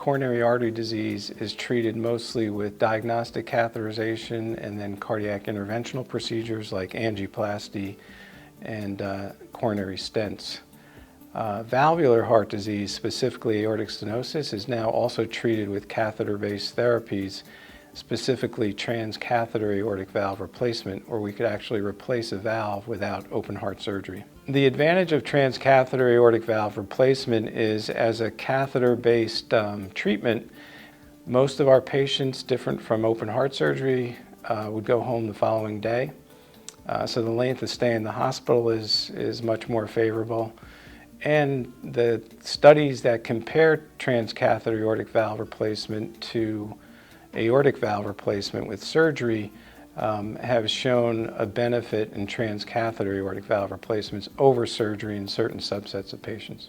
coronary artery disease is treated mostly with diagnostic catheterization and then cardiac interventional procedures like angioplasty and coronary stents. Valvular heart disease, specifically aortic stenosis, is now also treated with catheter-based therapies, specifically transcatheter aortic valve replacement, where we could actually replace a valve without open heart surgery. The advantage of transcatheter aortic valve replacement is, as a catheter-based treatment, most of our patients, different from open heart surgery, would go home the following day. So the length of stay in the hospital is much more favorable. And the studies that compare transcatheter aortic valve replacement to aortic valve replacement with surgery have shown a benefit in transcatheter aortic valve replacements over surgery in certain subsets of patients.